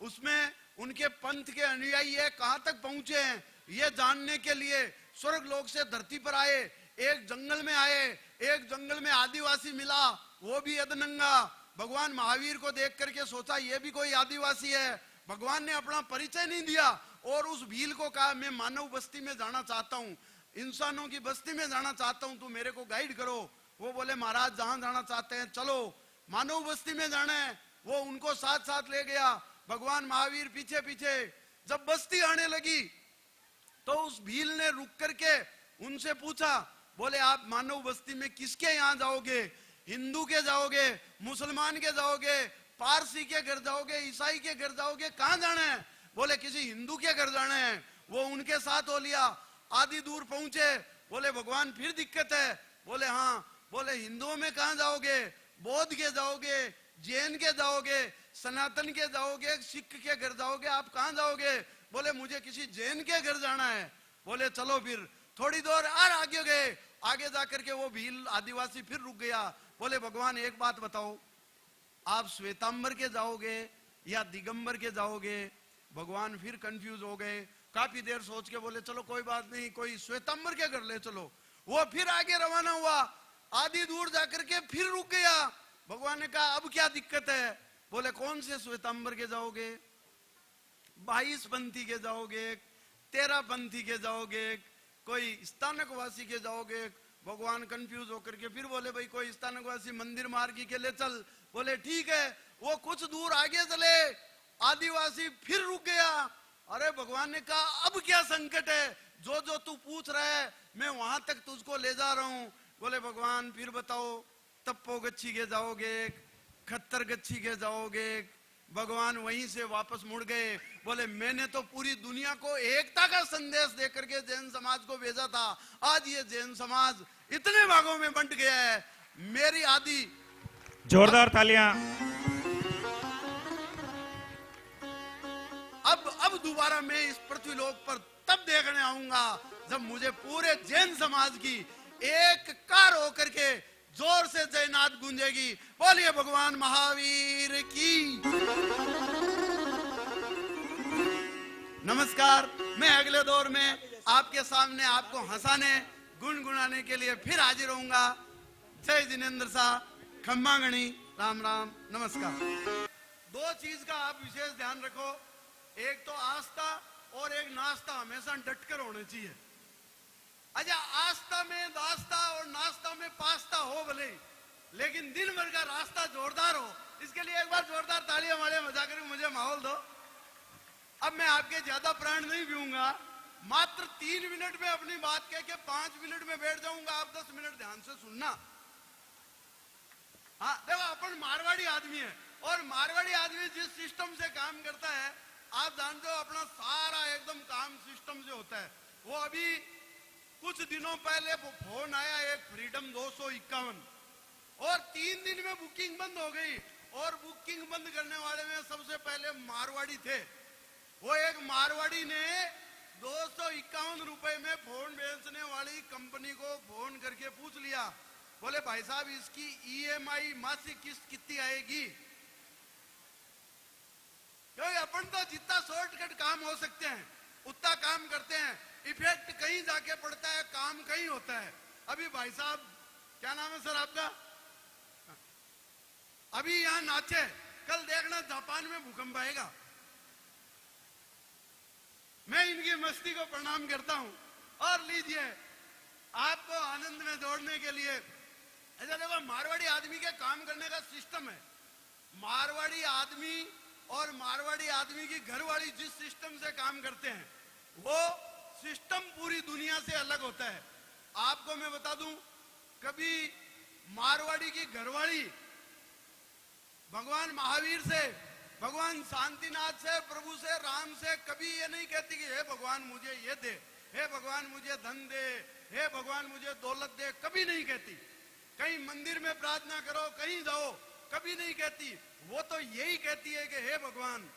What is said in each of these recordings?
उसमें उनके पंथ के अनुयायी है कहां तक पहुंचे हैं ये जानने के लिए स्वर्ग लोक से धरती पर आए। एक जंगल में आए, एक जंगल में आदिवासी मिला, वो भी अधनंगा। भगवान महावीर को देख करके सोचा ये भी कोई आदिवासी है। भगवान ने अपना परिचय नहीं दिया और उस भील को कहा मैं मानव बस्ती में जाना चाहता हूं, इंसानों की बस्ती में जाना चाहता हूं, तू मेरे को गाइड करो। वो बोले महाराज जहां जाना चाहते हैं चलो, मानव बस्ती में जाना है। वो उनको साथ साथ ले गया, भगवान महावीर पीछे पीछे। जब बस्ती आने लगी तो उस भील ने रुक करके उनसे पूछा, बोले आप मानव बस्ती में किसके यहाँ जाओगे? हिंदू के जाओगे, मुसलमान के जाओगे, पारसी के घर जाओगे, ईसाई के घर जाओगे, कहां जाना है? बोले किसी हिंदू के घर जाना है। वो उनके साथ हो लिया। आधी दूर पहुंचे, बोले भगवान फिर दिक्कत है। बोले हाँ। बोले हिंदुओं में कहां जाओगे? बौद्ध के जाओगे, जैन के जाओगे, सनातन के जाओगे, सिख के घर जाओगे, आप कहां जाओगे? बोले मुझे किसी जैन के घर जाना है। बोले चलो फिर थोड़ी दूर और आगे गए। आगे जाकर के वो भील आदिवासी फिर रुक गया। बोले भगवान एक बात बताओ, आप श्वेतांबर के जाओगे या दिगंबर के जाओगे? भगवान फिर कंफ्यूज हो गए। काफी देर सोच के बोले चलो कोई बात नहीं, कोई श्वेतांबर के घर ले चलो। वो फिर आगे रवाना हुआ। आधी दूर जाकर के फिर रुक गया। भगवान ने कहा अब क्या दिक्कत है? बोले कौन से श्वेतांबर के जाओगे? 22 पंथी के जाओगे, 13 पंथी के जाओगे, कोई स्थानकवासी के जाओगे? भगवान कंफ्यूज होकर के फिर बोले भाई कोई स्थानकवासी मंदिर मार्गी के ले चल। बोले ठीक है। वो कुछ दूर आगे चले, आदिवासी फिर रुक गया। अरे भगवान ने कहा अब क्या संकट है? जो जो तू पूछ रहा है मैं वहां तक तुझको ले जा रहा हूं। बोले भगवान फिर बताओ, तप्पो गच्छी के जाओगे, खत्तर गच्छी के जाओगे? भगवान वहीं से वापस मुड़ गए। बोले मैंने तो पूरी दुनिया को एकता का संदेश देकर के जैन समाज को भेजा था, आज ये जैन समाज इतने भागों में बंट गया है। मेरी आदि जोरदार तालियां। अब दोबारा मैं इस पृथ्वीलोक पर तब देखने आऊंगा जब मुझे पूरे जैन समाज की एक कार होकर के जोर से जयनाद गूंजेगी। बोलिए भगवान महावीर की। नमस्कार। मैं अगले दौर में आपके सामने आपको हंसाने गुनगुनाने के लिए फिर हाजिर होऊंगा। जय जिनेंद्र शाह, खम्मा गणी, राम राम, नमस्कार। दो चीज का आप विशेष ध्यान रखो, एक तो आस्था और एक नाश्ता हमेशा डटकर होना चाहिए। अच्छा आस्था में दास्ता और नाश्ता में पास्ता हो भले, लेकिन दिन भर का रास्ता जोरदार हो। इसके लिए एक बार जोरदार तालियां मारे, मजा करके मुझे माहौल दो। अब मैं आपके ज्यादा प्राण नहीं पीऊंगा, मात्र 3 मिनट में अपनी बात कह के 5 मिनट में बैठ जाऊंगा। आप 10 मिनट ध्यान से सुनना। हाँ देखो अपन मारवाड़ी आदमी है और मारवाड़ी आदमी जिस सिस्टम से काम करता है आप जानते हो, अपना सारा एकदम काम सिस्टम से होता है। वो अभी कुछ दिनों पहले फोन आया एक फ्रीडम 251 और 3 दिन में बुकिंग बंद हो गई। और बुकिंग बंद करने वाले में सबसे पहले मारवाड़ी थे। वो एक मारवाड़ी ने 251 रुपए में फोन बेचने वाली कंपनी को फोन करके पूछ लिया, बोले भाई साहब इसकी EMI मासिक किस्त कितनी आएगी? क्योंकि अपन तो जितना शॉर्टकट काम हो सकते हैं उतना काम करते हैं, इफेक्ट कहीं जाके पड़ता है, काम कहीं होता है। अभी भाई साहब क्या नाम है सर आपका? अभी यहां नाचे, कल देखना जापान में भूकंप आएगा। मैं इनकी मस्ती को प्रणाम करता हूं। और लीजिए आपको आनंद में जोड़ने के लिए, ऐसा देखो मारवाड़ी आदमी के काम करने का सिस्टम है। मारवाड़ी आदमी और मारवाड़ी आदमी की घरवाली जिस सिस्टम से काम करते हैं वो सिस्टम पूरी दुनिया से अलग होता है। आपको मैं बता दूं, कभी मारवाड़ी की घरवाली भगवान महावीर से, भगवान शांतिनाथ से, प्रभु से, राम से कभी ये नहीं कहती कि हे भगवान मुझे ये दे, हे भगवान मुझे धन दे, हे भगवान मुझे दौलत दे, कभी नहीं कहती। कहीं मंदिर में प्रार्थना करो, कहीं जाओ, कभी नहीं कहती। वो तो यही कहती है कि हे भगवान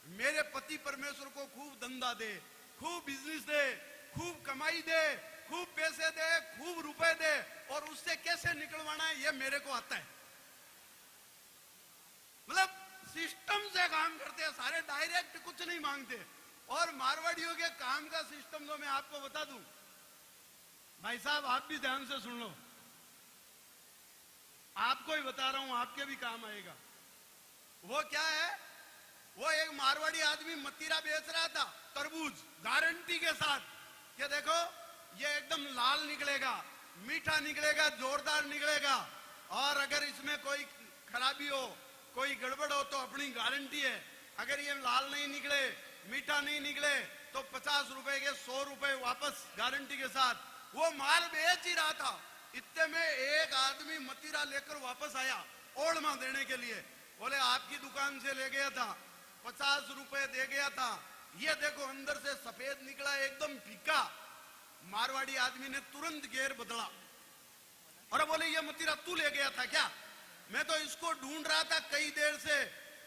मेरे पति परमेश्वर को खूब धंधा दे, खूब बिजनेस दे, खूब कमाई दे, खूब पैसे दे, खूब रुपए दे, और उससे कैसे निकलवाना है ये मेरे को आता है। मतलब सिस्टम से काम करते हैं, सारे डायरेक्ट कुछ नहीं मांगते। और मारवाड़ियों के काम का सिस्टम तो मैं आपको बता दूं भाई साहब, आप भी ध्यान से सुन लो, आपको ही बता रहा हूं, आपके भी काम आएगा। वो क्या है, वो एक मारवाड़ी आदमी मतीरा बेच रहा था, तरबूज, गारंटी के साथ कि देखो ये एकदम लाल निकलेगा, मीठा निकलेगा, जोरदार निकलेगा, और अगर इसमें कोई खराबी हो, कोई गड़बड़ हो तो अपनी गारंटी है। अगर ये लाल नहीं निकले, मीठा नहीं निकले तो 50 रुपए के 100 रुपए वापस गारंटी के साथ। वो माल बेच ही रहा था, इतने में एक आदमी मतीरा लेकर वापस आया ओढ़मा देने के लिए। बोले आपकी दुकान से ले गया था, 50 रुपए दे गया था, ये देखो अंदर से सफेद निकला, एकदम फीका। मारवाड़ी आदमी ने तुरंत गेर बदला और बोले ये मतीरा तू ले गया था क्या? मैं तो इसको ढूंढ रहा था कई देर से,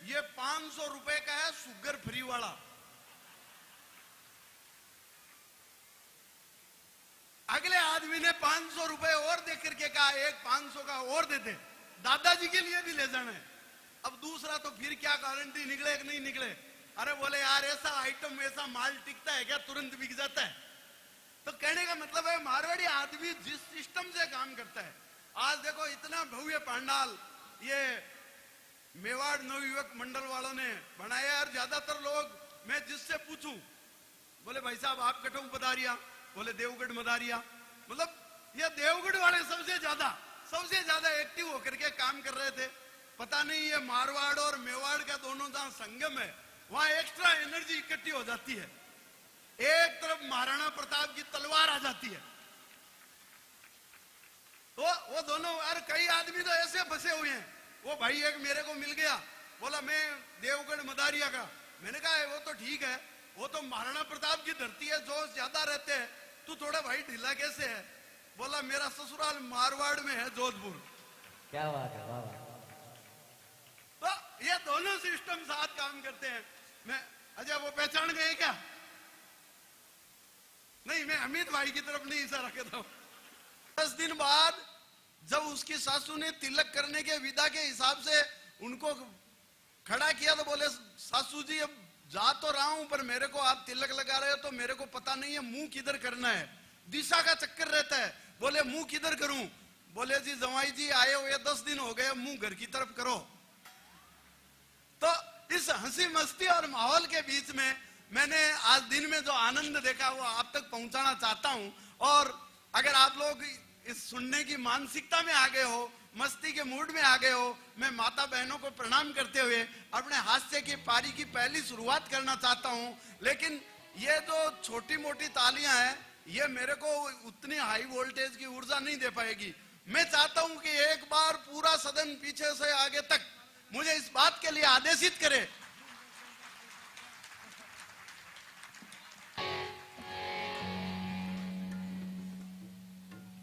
ये 500 रुपए का है, शुगर फ्री वाला। अगले आदमी ने 500 रुपए और दे करके कहा एक 500 का और देते, दादाजी के लिए भी ले जाना है। अब दूसरा तो फिर क्या गारंटी निकले कि नहीं निकले? अरे बोले यार ऐसा आइटम, ऐसा माल टिकता है क्या, तुरंत बिक जाता है? तो कहने का मतलब है मारवाड़ी आदमी जिस सिस्टम से काम करता है। आज देखो इतना भव्य पंडाल ये मेवाड़ नवयुवक मंडल वालों ने बनाया, और ज्यादातर लोग मैं जिससे पूछूं बोले भाई साहब आप कठों पधारिया, बोले देवगढ़ मदारिया। मतलब ये देवगढ़ वाले सबसे ज्यादा एक्टिव होकर के काम कर रहे थे। पता नहीं ये मारवाड़ और मेवाड़ का दोनों जहां संगम है वहां एक्स्ट्रा एनर्जी इकट्ठी हो जाती है। एक तरफ महाराणा प्रताप की तलवार आ जाती है, तो वो दोनों, और कई आदमी तो ऐसे फंसे हुए हैं। वो भाई एक मेरे को मिल गया, बोला मैं देवगढ़ मदारिया का। मैंने कहा वो तो ठीक है, वो तो महाराणा प्रताप की धरती है, जो ज्यादा रहते हैं, तू थोड़ा भाई ढीला कैसे है? बोला मेरा ससुराल मारवाड़ में है, जोधपुर। क्या बात है, वाह वाह। तो ये दोनों सिस्टम साथ काम करते हैं। मैं अजय वो पहचान गए क्या? नहीं, मैं अमित भाई की तरफ नहीं इशारा करता हूं। 10 दिन बाद जब उसकी सासू ने तिलक करने के विदा के हिसाब से उनको खड़ा किया तो बोले सासू जी अब जा तो रहा हूं, पर मेरे को आप तिलक लगा रहे हो तो मेरे को पता नहीं है मुंह किधर करना है, दिशा का चक्कर रहता है। बोले मुंह किधर करूं? बोले जी जवाई जी आए हुए 10 दिन हो गए, मुंह घर की तरफ करो। तो इस हंसी मस्ती और माहौल के बीच में मैंने आज दिन में जो आनंद देखा वो आप तक पहुंचाना चाहता हूं। और अगर आप लोग इस सुनने की मानसिकता में आ गए हो, मस्ती के मूड में आ गए हो, मैं माता बहनों को प्रणाम करते हुए अपने हास्य की पारी की पहली शुरुआत करना चाहता हूं। लेकिन ये जो छोटी मोटी तालियां हैं ये मेरे को उतनी हाई वोल्टेज की ऊर्जा नहीं दे पाएगी। मैं चाहता हूं कि एक बार पूरा सदन पीछे से आगे तक मुझे इस बात के लिए आदेशित करे।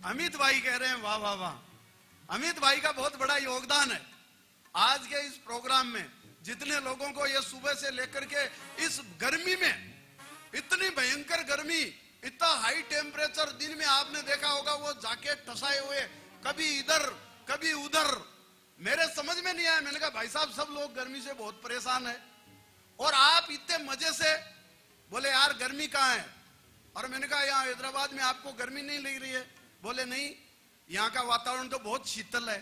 अमित भाई कह रहे हैं वाह वाह वाह। अमित भाई का बहुत बड़ा योगदान है आज के इस प्रोग्राम में। जितने लोगों को ये सुबह से लेकर के इस गर्मी में, इतनी भयंकर गर्मी, इतना हाई टेम्परेचर, दिन में आपने देखा होगा वो जैकेट ठसाए हुए कभी इधर कभी उधर। मेरे समझ में नहीं आया, मैंने कहा भाई साहब सब लोग गर्मी से बहुत परेशान है और आप इतने मजे से। बोले यार गर्मी कहाँ है? और मैंने कहा यहाँ हैदराबाद में आपको गर्मी नहीं लग रही है? बोले नहीं, यहाँ का वातावरण तो बहुत शीतल है।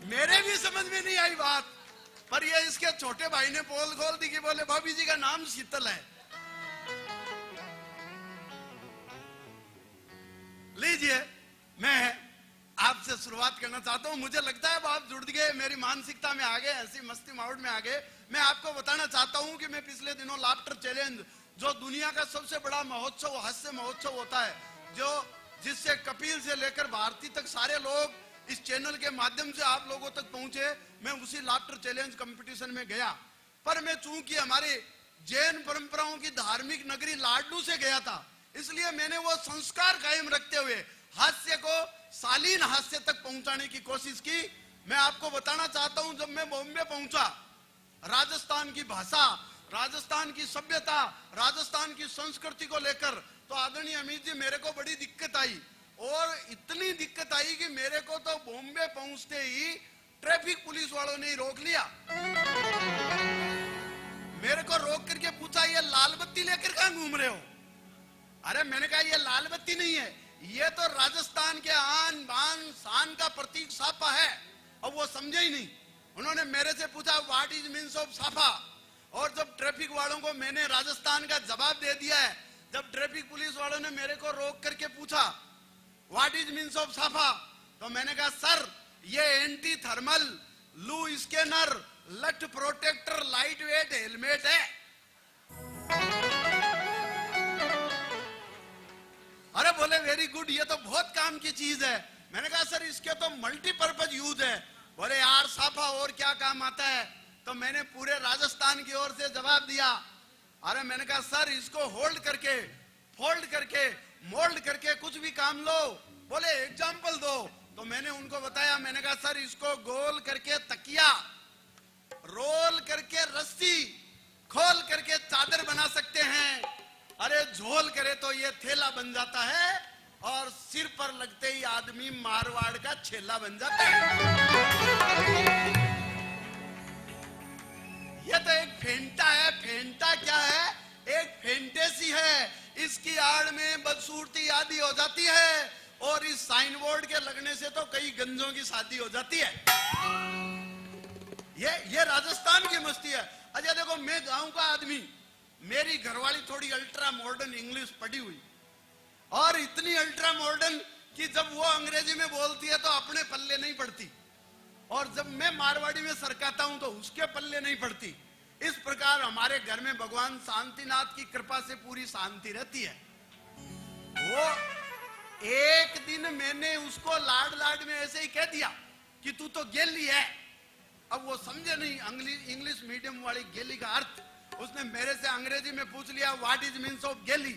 मेरे भी समझ में नहीं आई बात, पर ये इसके छोटे भाई ने पोल खोल दी कि बोले भाभी जी का नाम शीतल है। लीजिए, मैं आपसे शुरुआत करना चाहता हूं। मुझे लगता है आप जुड़ गए, मेरी मानसिकता में आ गए, ऐसी मस्ती माहौल में आ गए। मैं आपको बताना चाहता हूं कि मैं पिछले दिनों लाफ्टर चैलेंज, जो दुनिया का सबसे बड़ा महोत्सव, हास्य महोत्सव होता है, जो जिससे कपिल से लेकर भारती तक सारे लोग इस चैनल के माध्यम से आप लोगों तक पहुंचे, मैं उसी लाफ्टर चैलेंज कंपटीशन में गया। पर मैं चूंकि हमारी जैन परंपराओं की धार्मिक नगरी लाडलू से गया था, इसलिए मैंने वो संस्कार कायम रखते हुए हास्य को शालीन हास्य तक पहुंचाने की कोशिश की। मैं आपको बताना चाहता हूं, जब मैं बॉम्बे पहुंचा, राजस्थान की भाषा, राजस्थान की सभ्यता, राजस्थान की संस्कृति को लेकर तो आदरणीय अमित जी मेरे को बड़ी दिक्कत आई। और इतनी दिक्कत आई कि मेरे को तो बॉम्बे पहुंचते ही ट्रैफिक पुलिस वालों ने ही रोक लिया। मेरे को रोक करके पूछा, ये लाल बत्ती लेकर कहां घूम रहे हो? अरे मैंने कहा ये लाल बत्ती नहीं है, ये तो राजस्थान के आन बान शान का प्रतीक साफा है। अब वो समझे ही नहीं। उन्होंने मेरे से पूछा व्हाट इज मीन्स ऑफ साफा, और जब ट्रैफिक वालों को मैंने राजस्थान का जवाब दे दिया है, जब ट्रैफिक पुलिस वालों ने मेरे को रोक करके पूछा व्हाट इज मीन्स ऑफ साफा, तो मैंने कहा सर ये एंटी थर्मल लू स्कैनर लट प्रोटेक्टर लाइट वेट हेलमेट है। अरे बोले वेरी गुड, ये तो बहुत काम की चीज है। मैंने कहा सर इसके तो मल्टीपर्पज यूज है। बोले यार साफा और क्या काम आता है? तो मैंने पूरे राजस्थान की ओर से जवाब दिया। अरे मैंने कहा सर इसको होल्ड करके फोल्ड करके मोल्ड करके कुछ भी काम लो। बोले एग्जाम्पल दो। तो मैंने उनको बताया, मैंने कहा सर इसको गोल करके तकिया, रोल करके रस्सी, खोल करके चादर बना सकते हैं। अरे झोल करे तो ये थैला बन जाता है, और सिर पर लगते ही आदमी मारवाड़ का छेला बन जाता है। ये तो एक फेंटा है। फेंटा क्या है? एक फेंटेसी है। इसकी आड़ में बदसूरती आदि हो जाती है, और इस साइन बोर्ड के लगने से तो कई गंजों की शादी हो जाती है। ये राजस्थान की मस्ती है। अच्छा देखो, मैं गांव का आदमी, मेरी घरवाली थोड़ी अल्ट्रा मॉडर्न इंग्लिश पढ़ी हुई, और इतनी अल्ट्रा मॉडर्न कि जब वो अंग्रेजी में बोलती है तो अपने पल्ले नहीं पड़ती, और जब मैं मारवाड़ी में सरकाता हूं तो उसके पल्ले नहीं पड़ती। इस प्रकार हमारे घर में भगवान शांतिनाथ की कृपा से पूरी शांति रहती है। वो एक दिन मैंने उसको लाड लाड में ऐसे ही कह दिया कि तू तो गेली है। अब वो समझे नहीं इंग्लिश मीडियम वाली गेली का अर्थ। उसने मेरे से अंग्रेजी में पूछ लिया व्हाट इज मीन्स ऑफ गेली।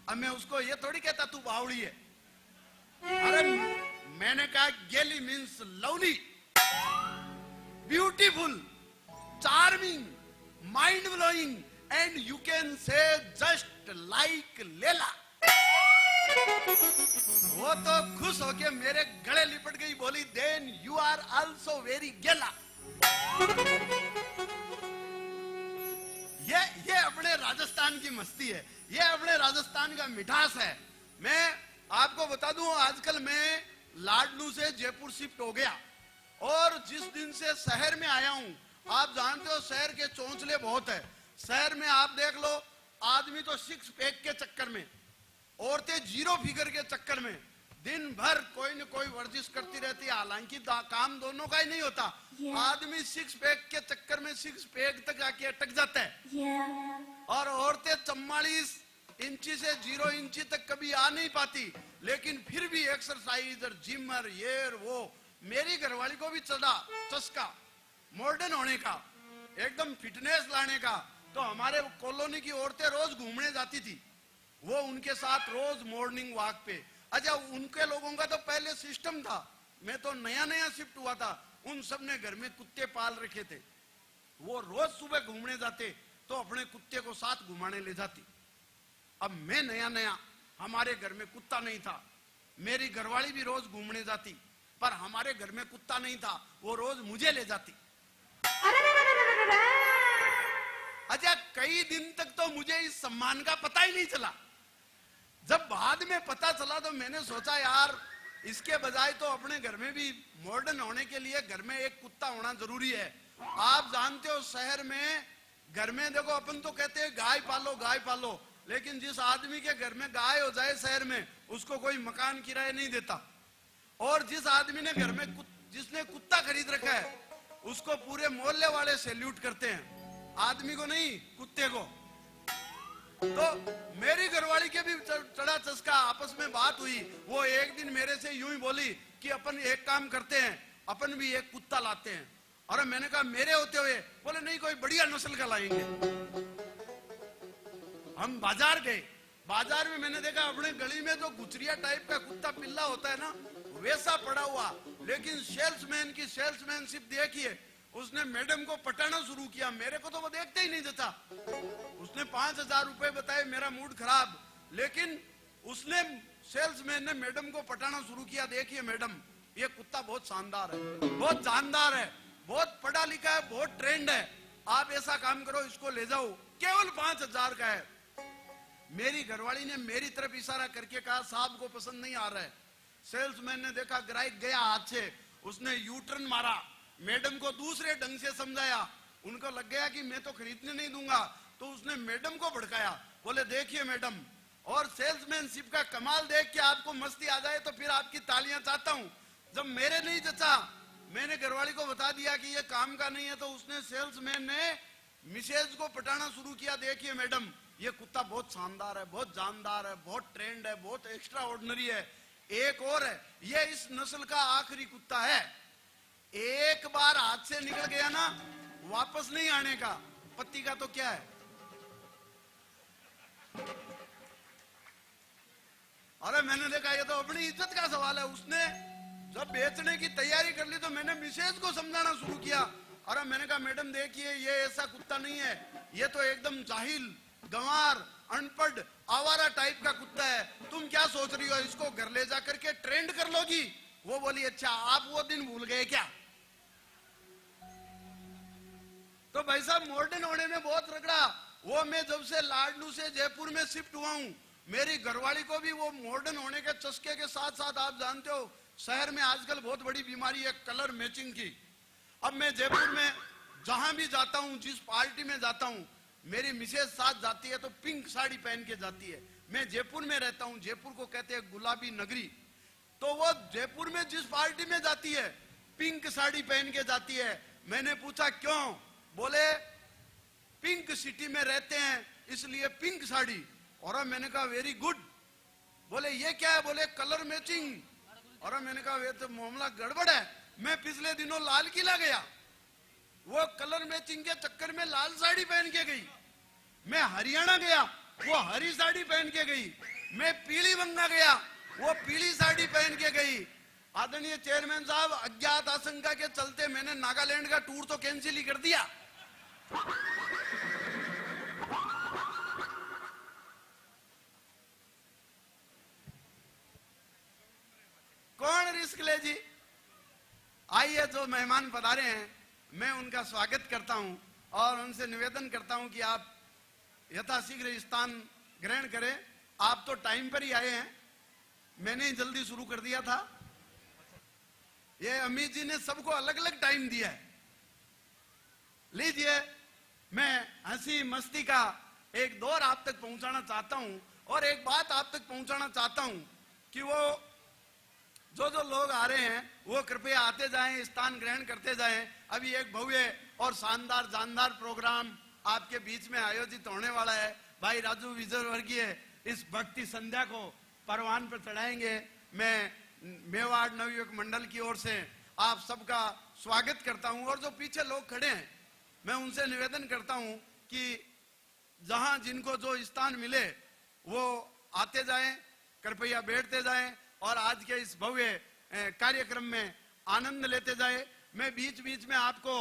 अब मैं उसको ये थोड़ी कहता तू बावड़ी है। अरे मैंने कहा गेली means lovely, beautiful, charming, mind blowing, and you can say just like लेला। वो तो खुश होके मेरे गले लिपट गई, बोली then you are also very गेला। ये अपने राजस्थान की मस्ती है, ये अपने राजस्थान का मिठास है। मैं आपको बता दूं, आजकल मैं लाडलू से जयपुर शिफ्ट हो गया, और जिस दिन से शहर में आया हूं, आप जानते हो शहर के चौंचले बहुत है। शहर में आप देख लो, आदमी तो सिक्स पैक के चक्कर में, औरतें जीरो फिगर के चक्कर में दिन भर कोई न कोई वर्जिश करती रहती है। हालांकि काम दोनों का ही नहीं होता। आदमी सिक्स पैक के चक्कर में सिक्स पैक तक आके अटक जाता है, और औरतें 44 इंची से 0 इंची तक कभी आ नहीं पाती, लेकिन फिर भी एक्सरसाइज और जिम और ये वो। मेरी घरवाली को भी चढ़ा चस्का मॉडर्न होने का, एकदम फिटनेस लाने का। तो हमारे कॉलोनी की औरतें रोज घूमने जाती थी, वो उनके साथ रोज मॉर्निंग वॉक पे। अच्छा उनके लोगों का तो पहले सिस्टम था, मैं तो नया नया शिफ्ट हुआ था, उन सब ने घर में कुत्ते पाल रखे थे। वो रोज सुबह घूमने जाते तो अपने कुत्ते को साथ घुमाने ले जाती। अब मैं नया नया, हमारे घर में कुत्ता नहीं था। मेरी घरवाली भी रोज घूमने जाती, पर हमारे घर में कुत्ता नहीं था, वो रोज मुझे ले जाती। अच्छा कई दिन तक तो मुझे इस सम्मान का पता ही नहीं चला। जब बाद में पता चला तो मैंने सोचा यार इसके बजाय तो अपने घर में भी मॉडर्न होने के लिए घर में एक कुत्ता होना जरूरी है। आप जानते हो शहर में घर में देखो, अपन तो कहते हैं गाय पालो गाय पालो, लेकिन जिस आदमी के घर में गाय हो जाए शहर में, उसको कोई मकान किराए नहीं देता। और जिस आदमी ने घर में जिसने कुत्ता खरीद रखा है, उसको पूरे मोहल्ले वाले सैल्यूट करते हैं, आदमी को नहीं कुत्ते को। तो मेरी घरवाली के भी चढ़ा चस्का, आपस में बात हुई। वो एक दिन मेरे से यूं ही बोली कि अपन एक काम करते हैं, अपन भी एक कुत्ता लाते हैं। और मैंने कहा मेरे होते हुए? बोले नहीं, कोई बढ़िया नस्ल का लाएंगे। हम बाजार गए, बाजार में मैंने देखा अपने गली में जो गुचरिया टाइप का कुत्ता पिल्ला होता है ना, वैसा पड़ा हुआ। लेकिन सेल्समैन की सेल्समैनशिप देखिए, उसने मैडम को पटाना शुरू किया। मेरे को तो वो देखते ही नहीं देता। उसने 5000 रुपए बताए, मेरा मूड खराब। लेकिन उसने सेल्समैन ने मैडम को पटाना शुरू किया। देखिए मैडम, ये कुत्ता बहुत शानदार है, बहुत जानदार है, बहुत पढ़ा लिखा है, बहुत ट्रेंड है, आप ऐसा काम करो, इसको ले जाओ, केवल 5,000 का है। मेरी घरवाली ने मेरी तरफ इशारा करके कहा साहब को पसंद नहीं आ रहा है। सेल्समैन ने देखा ग्राहक गया हाथ से, उसने यू टर्न मारा, मैडम को दूसरे ढंग से समझाया, उनको लग गया कि मैं तो खरीदने नहीं दूंगा, तो उसने मैडम को भड़काया। बोले देखिए मैडम, और सेल्समैनशिप का कमाल देख के आपको मस्ती आ जाए तो फिर आपकी तालियां चाहता हूं। जब मेरे नहीं जचा, मैंने घरवाली को बता दिया कि ये काम का नहीं है, तो उसने सेल्समैन ने मिसेज को पटाना शुरू किया। देखिए मैडम, ये कुत्ता बहुत शानदार है, बहुत जानदार है, बहुत ट्रेंड है, बहुत एक्स्ट्रा ऑर्डिनरी है। एक और है, ये इस नस्ल का आखिरी कुत्ता है, एक बार हाथ से निकल गया ना वापस नहीं आने का। पत्ती का तो क्या है, अरे मैंने देखा ये तो अपनी इज्जत का सवाल है। उसने जब बेचने की तैयारी कर ली तो मैंने मिसेज को समझाना शुरू किया। अरे मैंने कहा मैडम देखिए, ये ऐसा कुत्ता नहीं है, ये तो एकदम जाहिल, गंवार, अनपढ़, आवारा टाइप का कुत्ता है। तुम क्या सोच रही हो, इसको घर ले जा करके ट्रेंड कर लोगी? वो बोली अच्छा, आप वो दिन भूल गए क्या? तो भाई साहब मॉडर्न होने में बहुत रगड़ा। वो मैं जब से लाडलू से जयपुर में शिफ्ट हुआ हूं, मेरी घरवाली को भी वो मॉडर्न होने के चस्के के साथ साथ, आप जानते हो शहर में आजकल बहुत बड़ी बीमारी है कलर मैचिंग की। अब मैं जयपुर में जहां भी जाता हूं, जिस पार्टी में जाता हूं, मेरी मिसेज साथ जाती है तो पिंक साड़ी पहन के जाती है। मैं जयपुर में रहता हूं, जयपुर को कहते हैं गुलाबी नगरी, तो वो जयपुर में जिस पार्टी में जाती है पिंक साड़ी पहन के जाती है। मैंने पूछा क्यों? बोले पिंक सिटी में रहते हैं इसलिए पिंक साड़ी। और मैंने कहा वेरी गुड। बोले ये क्या है? बोले कलर मैचिंग। और मैंने कहा वे तो मामला गड़बड़ है। मैं पिछले दिनों लाल किला गया, वो कलर मैचिंग के चक्कर में लाल साड़ी पहन के गई। मैं हरियाणा गया, वो हरी साड़ी पहन के गई। मैं पीली बंगा गया, वो पीली साड़ी पहन के गई। आदरणीय चेयरमैन साहब, अज्ञात आशंका के चलते मैंने नागालैंड का टूर तो कैंसिल ही कर दिया। कौन रिस्क ले जी? आइए, जो मेहमान पधारे हैं मैं उनका स्वागत करता हूं और उनसे निवेदन करता हूं कि आप यथाशीघ्र स्थान ग्रहण करें। आप तो टाइम पर ही आए हैं, मैंने ही जल्दी शुरू कर दिया था। ये अमित जी ने सबको अलग अलग टाइम दिया है। लीजिए, मैं हंसी मस्ती का एक दौर आप तक पहुंचाना चाहता हूं और एक बात आप तक पहुंचाना चाहता हूं कि वो जो लोग आ रहे हैं वो कृपया आते जाएं, स्थान ग्रहण करते जाएं। अभी एक भव्य और शानदार जानदार प्रोग्राम आपके बीच में आयोजित होने वाला है। भाई राजू विजयवर्गीय इस भक्ति संध्या को परवान पर चढ़ाएंगे। मैं मेवाड़ नवयुवक मंडल की ओर से आप सबका स्वागत करता हूं और जो पीछे लोग खड़े हैं मैं उनसे निवेदन करता हूं कि जहां जिनको जो स्थान मिले वो आते जाएं, कृपया बैठते जाएं और आज के इस भव्य कार्यक्रम में आनंद लेते जाए। मैं बीच बीच में आपको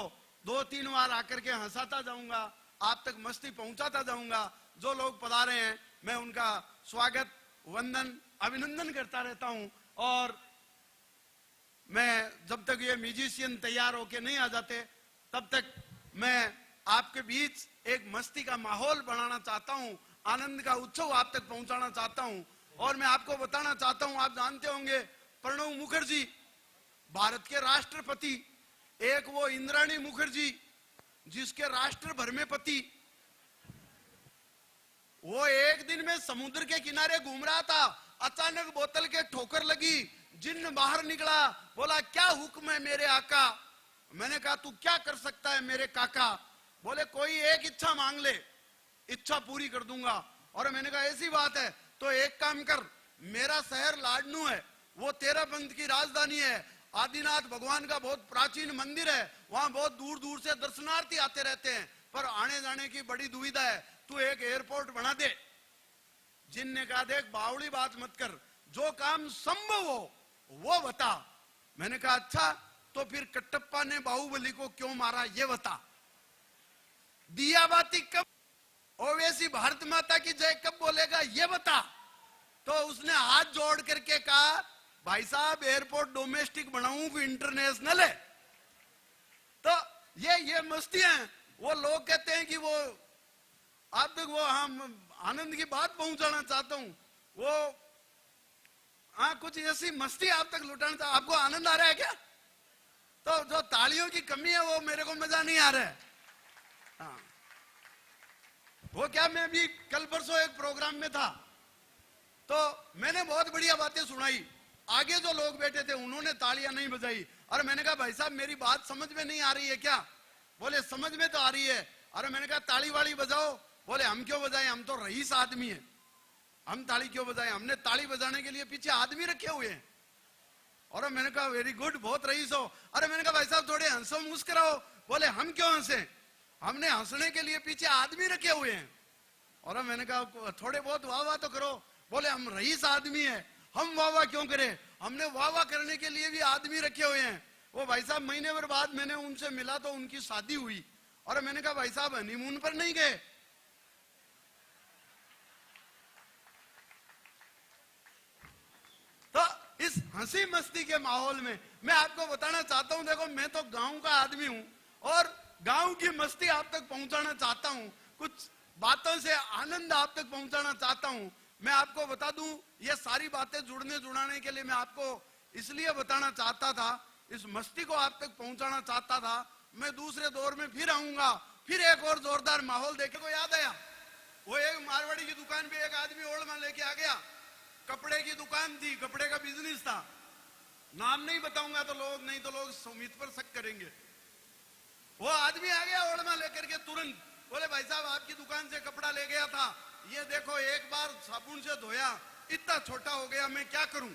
2-3 बार आकर के हंसाता जाऊंगा, आप तक मस्ती पहुंचाता जाऊंगा। जो लोग पधारे हैं मैं उनका स्वागत, वंदन, अभिनंदन करता रहता हूं। और मैं जब तक ये म्यूजिशियन तैयार होके नहीं आ जाते तब तक मैं आपके बीच एक मस्ती का माहौल बनाना चाहता हूं, आनंद का उत्सव आप तक पहुंचाना चाहता हूं। और मैं आपको बताना चाहता हूं, आप जानते होंगे प्रणब मुखर्जी भारत के राष्ट्रपति, एक वो इंद्राणी मुखर्जी जिसके राष्ट्र भर में पति, वो एक दिन में समुद्र के किनारे घूम रहा था, अचानक बोतल के ठोकर लगी, जिन्न बाहर निकला, बोला क्या हुक्म है मेरे आका? मैंने कहा तू क्या कर सकता है मेरे काका? बोले कोई एक इच्छा मांग ले, इच्छा पूरी कर दूंगा। और मैंने कहा ऐसी बात है तो एक काम कर, मेरा शहर लाडनू है, वो 13 पंथ की राजधानी है, आदिनाथ भगवान का बहुत प्राचीन मंदिर है, वहां बहुत दूर दूर से दर्शनार्थी आते रहते हैं, पर आने जाने की बड़ी दुविधा है, तू एक एयरपोर्ट बना दे। जिनने कहा देख बावड़ी बात मत कर, जो काम संभव हो वो बता। मैंने कहा अच्छा तो फिर कटप्पा ने बाहुबली को क्यों मारा ये बता। दिया बाती कब, ओवैसी भारत माता की जय कब बोलेगा ये बता। तो उसने हाथ जोड़ करके कहा, भाई साहब एयरपोर्ट डोमेस्टिक बनाऊं कि इंटरनेशनल है? तो ये मस्तियां हैं। वो लोग कहते हैं कि वो आप तक वो हम आनंद की बात पहुंचाना चाहता हूं, वो कुछ ऐसी मस्ती आप तक लुटाना चाहता। आपको आनंद आ रहा है क्या? तो जो तालियों की कमी है वो मेरे को मजा नहीं आ रहा है। हाँ। वो क्या, मैं भी कल परसों एक प्रोग्राम में था, तो मैंने बहुत बढ़िया बातें सुनाई। आगे जो लोग बैठे थे उन्होंने तालियां नहीं बजाई। और मैंने कहा भाई साहब मेरी बात समझ में नहीं आ रही है क्या? बोले समझ में तो आ रही है। अरे मैंने कहा ताली वाली बजाओ। बोले हम क्यों बजाएं, हम तो रईस आदमी है, हम ताली क्यों बजाएं? हमने ताली बजाने के लिए पीछे आदमी रखे हुए हैं। और मैंने कहा वेरी गुड, बहुत रईस हो। अरे मैंने कहा भाई साहब थोड़े हंसो मुस्कुराओ। बोले हम क्यों हंसे, हमने हंसने के लिए पीछे आदमी रखे हुए हैं। और मैंने कहा थोड़े बहुत वाह वाह तो करो। बोले हम रईस आदमी है, हम वाह वाह क्यों करें, हमने वाह वाह करने के लिए भी आदमी रखे हुए हैं। वो भाई साहब महीने भर बाद मैंने उनसे मिला तो उनकी शादी हुई। और मैंने कहा भाई साहब हनीमून पर नहीं गए? तो इस हंसी मस्ती के माहौल में मैं आपको बताना चाहता हूं, देखो मैं तो गांव का आदमी हूं और गांव की मस्ती आप तक पहुंचाना चाहता हूं, कुछ बातों से आनंद आप तक पहुंचाना चाहता हूं। मैं आपको बता दूं, ये सारी बातें जुड़ाने के लिए मैं आपको इसलिए बताना चाहता था, इस मस्ती को आप तक पहुंचाना चाहता था। मैं दूसरे दौर में फिर आऊंगा, फिर एक और जोरदार माहौल देखने को याद आया। वो एक मारवाड़ी की दुकान पे एक आदमी ओल्ड लेके आ गया। कपड़े की दुकान थी, कपड़े का बिजनेस था, नाम नहीं बताऊंगा तो लोग सुमित पर शक करेंगे। वो आदमी आ गया ओढ़ना लेकर के तुरंत। बोले भाई साहब आपकी दुकान से कपड़ा ले गया था, ये देखो एक बार साबुन से धोया इतना छोटा हो गया, मैं क्या करूं?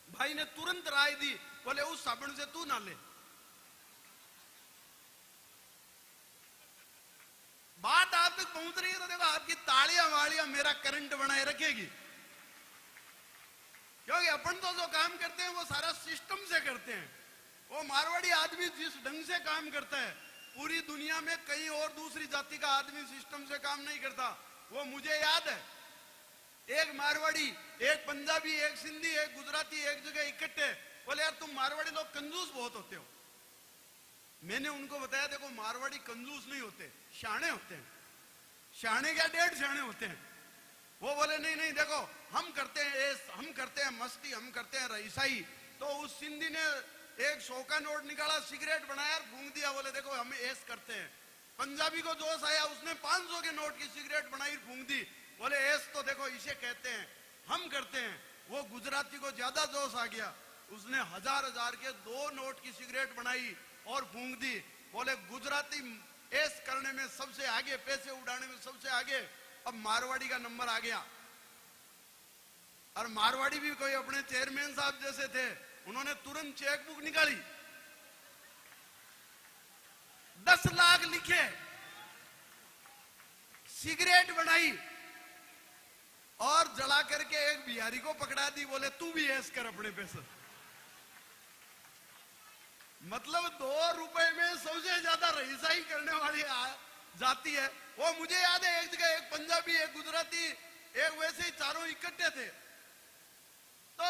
भाई ने तुरंत राय दी, बोले उस साबुन से तू ना ले। बात आप तक पहुंच रही है तो देखो आपकी तालियां वालियां मेरा करंट बनाए रखेगी, क्योंकि अपन तो जो काम करते हैं वो सारा सिस्टम से करते हैं। वो मारवाड़ी आदमी जिस ढंग से काम करता है, पूरी दुनिया में कहीं और दूसरी जाति का आदमी सिस्टम से काम नहीं करता। वो मुझे याद है, एक मारवाड़ी, एक पंजाबी, एक सिंधी, एक गुजराती एक जगह इकट्ठे। बोले यार तुम मारवाड़ी लोग कंजूस बहुत होते हो। मैंने उनको बताया देखो मारवाड़ी कंजूस नहीं होते, शाणे होते हैं। शाणे क्या, 1.5 शाणे होते हैं। वो बोले नहीं नहीं देखो हम करते हैं ऐस, हम करते हैं मस्ती, हम करते हैं रईसाई। तो उस सिंधी ने एक 100 का नोट निकाला, सिगरेट बनाया और फूंक दिया। बोले देखो हम ऐस करते हैं। पंजाबी को जोश आया, उसने 500 के नोट की सिगरेट बनाई, फूंक दी। बोले ऐस तो देखो इसे कहते हैं, हम करते हैं। वो गुजराती को ज्यादा जोश आ गया, उसने 1000 के 2 नोट की सिगरेट बनाई और फूंक दी। बोले गुजराती ऐस करने में सबसे आगे, पैसे उड़ाने में सबसे आगे। अब मारवाड़ी का नंबर आ गया। और मारवाड़ी भी कोई अपने चेयरमैन साहब जैसे थे, उन्होंने तुरंत चेकबुक निकाली, 10 लाख लिखे, सिगरेट बनाई और जला करके एक बिहारी को पकड़ा दी। बोले तू भी ऐस कर अपने पैसे। मतलब 2 रुपए में सबसे ज्यादा रईसाई करने वाली जाती है। वो मुझे याद है एक जगह एक पंजाबी, एक गुजराती, एक वैसे ही चारों इकट्ठे थे। तो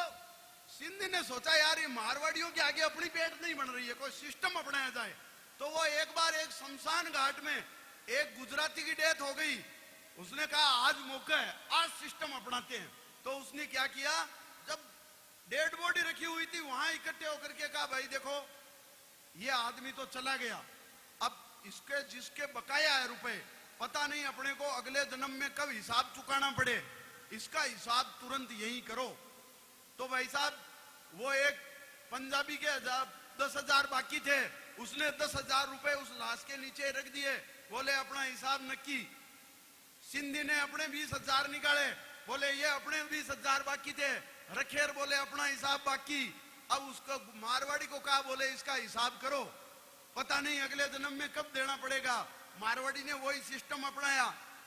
सिंधी ने सोचा यार ये मारवाड़ियों के आगे अपनी पेट नहीं बन रही है, कोई सिस्टम अपनाया जाए। तो वो एक बार एक शमशान घाट में एक गुजराती की डेथ हो गई। उसने कहा आज मौका है, आज सिस्टम अपनाते हैं। तो उसने क्या किया, जब डेड बॉडी रखी हुई थी वहां इकट्ठे होकर के कहा भाई देखो ये आदमी तो चला गया, अब इसके जिसके बकाया है रुपए, पता नहीं अपने को अगले जन्म में कब हिसाब चुकाना पड़े, इसका हिसाब तुरंत यही करो। तो भाई साहब वो एक पंजाबी के 10,000 बाकी थे, उसने 10,000 रुपए उस लाश के नीचे रख दिए। बोले अपना हिसाब नक्की। सिंधी ने अपने 20,000 निकाले, बोले ये अपने 20,000 बाकी थे। रखेर बोले अपना हिसाब बाकी। अब उसको मारवाड़ी को कहा, बोले इसका हिसाब करो, पता नहीं अगले जन्म में कब देना पड़ेगा। मारवाड़ी ने वही सिस्टम अपनाया,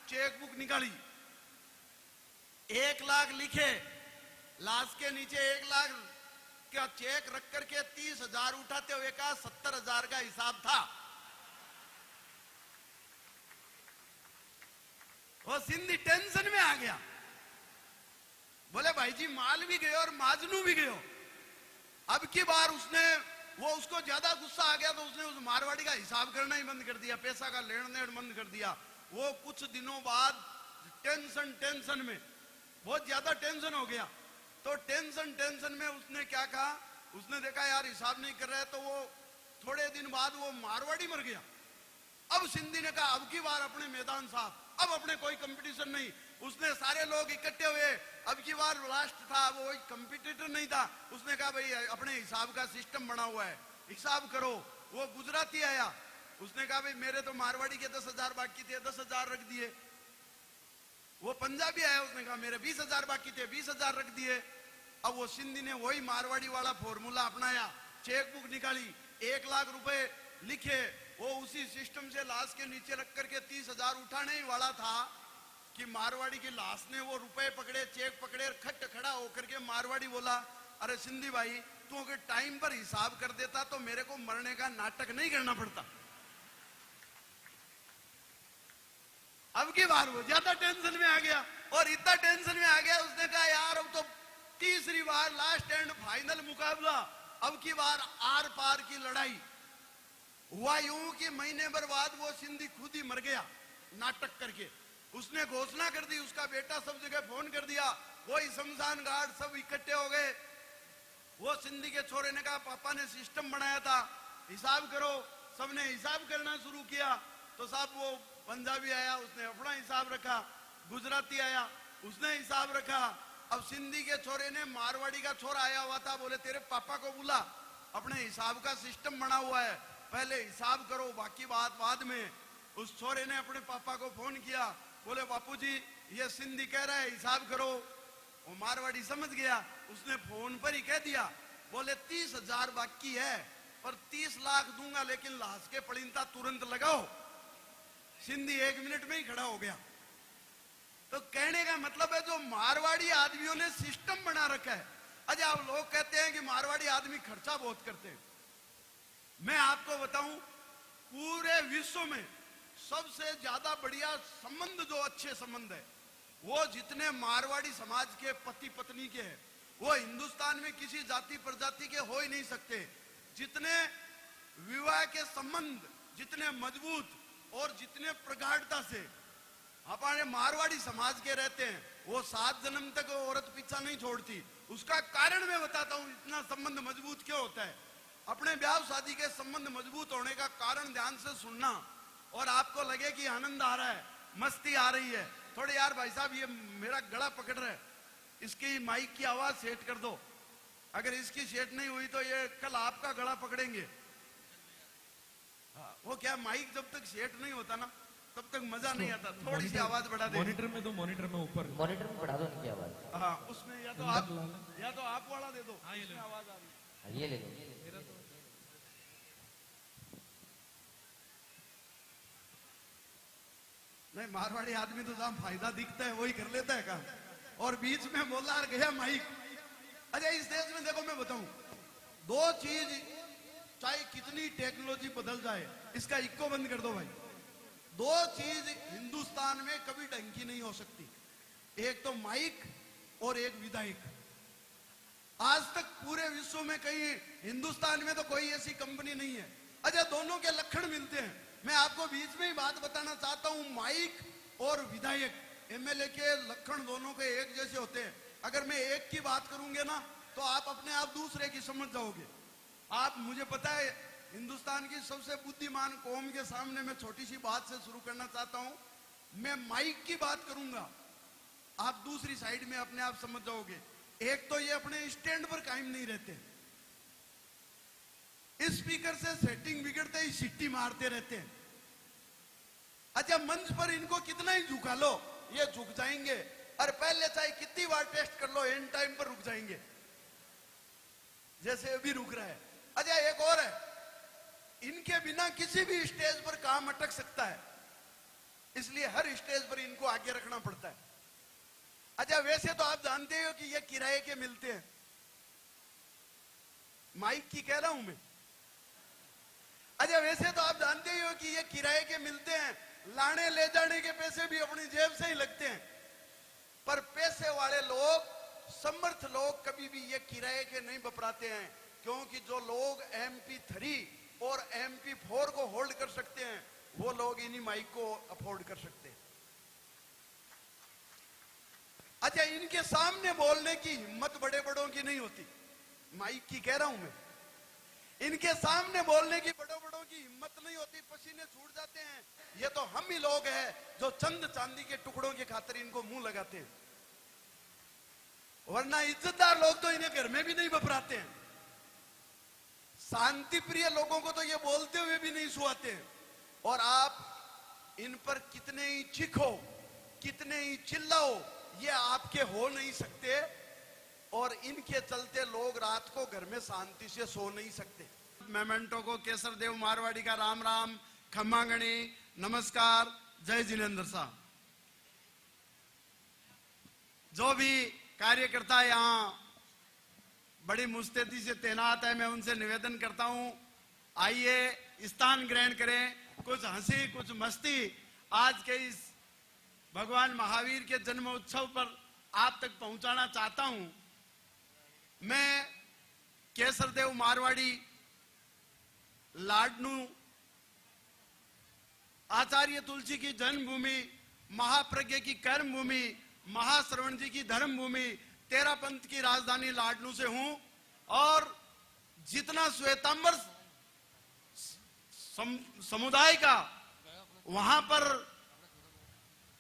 चेकबुक निकाली, 1 लाख लिखे, लाश के नीचे 1 लाख का चेक रख करके 30,000 उठाते हुए कहा 70,000 का हिसाब था। वो सिंधी टेंशन में आ गया। बोले भाई जी माल भी गयो और माजनू भी गयो। अब की बार उसको ज्यादा गुस्सा आ गया तो उसने उस मारवाड़ी का हिसाब करना ही बंद कर दिया, पैसा का लेन देन बंद कर दिया। वो कुछ दिनों बाद टेंशन में बहुत ज्यादा टेंशन हो गया। तो टेंशन में उसने क्या कहा, उसने देखा यार हिसाब नहीं कर रहा है, तो वो थोड़े दिन बाद वो मारवाड़ी मर गया। अब सिंधी ने कहा अब की बार अपने मैदान साफ, अब अपने कोई कंपटीशन नहीं। उसने सारे लोग इकट्ठे हुए, अब की बार लास्ट था, वो कंपटीटर नहीं था। उसने कहा भाई अपने हिसाब का सिस्टम बना हुआ है, हिसाब करो। वो गुजराती आया, उसने कहा भाई मेरे तो मारवाड़ी के 10,000 बाकी थे, 10,000 रख दिए। वो पंजाबी आया, उसने कहा मेरे 20,000 बाकी थे, 20,000 रख दिए। अब वो सिंधी ने वही मारवाड़ी वाला फॉर्मूला अपनाया, चेक बुक निकाली, 1 लाख रुपए लिखे। वो उसी सिस्टम से लाश के नीचे रख करके 30,000 उठाने ही वाला था कि मारवाड़ी की लाश ने वो रुपए पकड़े, चेक पकड़े, खट खड़ा होकर के मारवाड़ी बोला अरे सिंधी भाई तू अगर टाइम पर हिसाब कर देता तो मेरे को मरने का नाटक नहीं करना पड़ता। अब की बार वो ज्यादा टेंशन में आ गया, और इतना टेंशन में आ गया उसने कहा यार अब तो तीसरी बार लास्ट एंड फाइनल मुकाबला, अब की बार आर पार की लड़ाई। हुआ यूं कि महीने भर बाद वो सिंधी खुद ही मर गया नाटक करके। उसने घोषणा कर दी, उसका बेटा सब जगह फोन कर दिया, वही शमशान घाट सब इकट्ठे हो गए। वो सिंधी के छोरे ने कहा पापा ने सिस्टम बनाया था, हिसाब करो। सबने हिसाब करना शुरू किया। तो साहब वो पंजाबी आया, उसने अपना हिसाब रखा, गुजराती आया, उसने हिसाब रखा। अब सिंधी के छोरे ने, मारवाड़ी का छोरा आया हुआ था, बोले तेरे पापा को बुला, अपने हिसाब का सिस्टम बना हुआ है, पहले हिसाब करो बाकी बात बाद में। उस छोरे ने अपने पापा को फोन किया, बोले बापूजी ये सिंधी कह रहा है हिसाब करो। वो मारवाड़ी समझ गया, उसने फोन पर ही कह दिया, बोले 30,000 बाकी है पर 30 लाख दूंगा लेकिन लाश के पड़ींता तुरंत लगाओ। सिंधी 1 मिनट में ही खड़ा हो गया। तो कहने का मतलब है जो मारवाड़ी आदमियों ने सिस्टम बना रखा है। अच्छा अब लोग कहते हैं कि मारवाड़ी आदमी खर्चा बहुत करते हैं। मैं आपको बताऊं पूरे विश्व में सबसे ज्यादा बढ़िया संबंध जो अच्छे संबंध है वो जितने मारवाड़ी समाज के पति पत्नी के हैं वो हिंदुस्तान में किसी जाति प्रजाति के हो ही नहीं सकते। जितने विवाह के संबंध जितने मजबूत और जितने प्रगाढ़ता से हमारे मारवाड़ी समाज के रहते हैं वो 7 जन्म तक औरत पीछा नहीं छोड़ती। उसका कारण मैं बताता हूं इतना संबंध मजबूत क्यों होता है। अपने ब्याह शादी के संबंध मजबूत होने का कारण ध्यान से सुनना, और आपको लगे कि आनंद आ रहा है, मस्ती आ रही है। थोड़े यार भाई साहब ये मेरा गला पकड़ रहा है, इसकी माइक की आवाज सेट कर दो। अगर इसकी सेट नहीं हुई तो ये कल आपका गला पकड़ेंगे। वो क्या माइक जब तक सेट नहीं होता ना तब तक मजा नहीं आता। थोड़ी सी आवाज बढ़ा दे। मॉनिटर में दो, मॉनिटर में ऊपर। मॉनिटर में बढ़ा दो इनकी आवाज। हाँ उसमें या तो आप वाला दे दो। इसमें आवाज आ रही है। ये ले लो। नहीं मारवाड़ी आदमी तो जहां फायदा दिखता है वही कर लेता है काम, और बीच में बोला और गया माइक। अच्छा इस देश में देखो मैं बताऊं, 2 चीज चाहे कितनी टेक्नोलॉजी बदल जाए इसका इक्को बंद कर दो भाई, 2 चीज हिंदुस्तान में कभी ढंग की नहीं हो सकती। एक तो माइक और एक विधायक। आज तक पूरे विश्व में कहीं, हिंदुस्तान में तो कोई ऐसी कंपनी नहीं है। अच्छा दोनों के लक्षण मिलते हैं। मैं आपको बीच में ही बात बताना चाहता हूं, माइक और विधायक एमएलए के लक्षण दोनों के एक जैसे होते हैं। अगर मैं एक की बात करूंगे ना तो आप अपने आप दूसरे की समझ जाओगे। आप, मुझे पता है हिंदुस्तान की सबसे बुद्धिमान कौम के सामने मैं छोटी सी बात से शुरू करना चाहता हूं। मैं माइक की बात करूंगा, आप दूसरी साइड में अपने आप समझ जाओगे। एक तो ये अपने स्टैंड पर कायम नहीं रहते, स्पीकर से सेटिंग बिगड़ते ही सिट्टी मारते रहते हैं। अच्छा मंच पर इनको कितना ही झुका लो ये झुक जाएंगे, और पहले चाहे कितनी बार टेस्ट कर लो एंड टाइम पर रुक जाएंगे, जैसे अभी रुक रहा है। अच्छा एक और है, इनके बिना किसी भी स्टेज पर काम अटक सकता है, इसलिए हर स्टेज पर इनको आगे रखना पड़ता है। अच्छा वैसे तो आप जानते हो कि ये किराए के मिलते हैं, माइक की कह रहा हूं मैं। अच्छा वैसे तो आप जानते ही हो कि ये किराए के मिलते हैं, लाने ले जाने के पैसे भी अपनी जेब से ही लगते हैं। पर पैसे वाले लोग समर्थ लोग कभी भी ये किराए के नहीं बपराते हैं, क्योंकि जो लोग MP3 और MP4 को होल्ड कर सकते हैं वो लोग इन्हीं माइक को अफोर्ड कर सकते हैं। अच्छा, इनके सामने बोलने की हिम्मत बड़े बड़ों की नहीं होती, माइक की कह रहा हूं मैं। इनके सामने बोलने की बड़ों बड़ों की हिम्मत नहीं होती, पसीने छूट जाते हैं। ये तो हम ही लोग हैं जो चंद चांदी के टुकड़ों के खातिर इनको मुंह लगाते हैं, वरना इज्जतदार लोग तो इन्हें घर में भी नहीं बपराते हैं। शांति प्रिय लोगों को तो ये बोलते हुए भी नहीं सुहाते हैं। और आप इन पर कितने ही चीखो, कितने ही चिल्लाओ, ये आपके हो नहीं सकते। और इनके चलते लोग रात को घर में शांति से सो नहीं सकते। मेमेंटो को केसर देव मारवाड़ी का राम राम, खम्मागणी, नमस्कार, जय जिनेंद्र साहब। जो भी कार्यकर्ता यहाँ बड़ी मुस्तैदी से तैनात है, मैं उनसे निवेदन करता हूं, आइए स्थान ग्रहण करें। कुछ हंसी कुछ मस्ती आज के इस भगवान महावीर के जन्म उत्सव पर आप तक पहुंचाना चाहता हूं। मैं केसरदेव मारवाड़ी लाडनू आचार्य तुलसी की जन्मभूमि, महाप्रज्ञ की कर्मभूमि, महाश्रवण जी की धर्मभूमि, तेरा पंथ की राजधानी लाडनू से हूं। और जितना श्वेतांबर समुदाय का वहां पर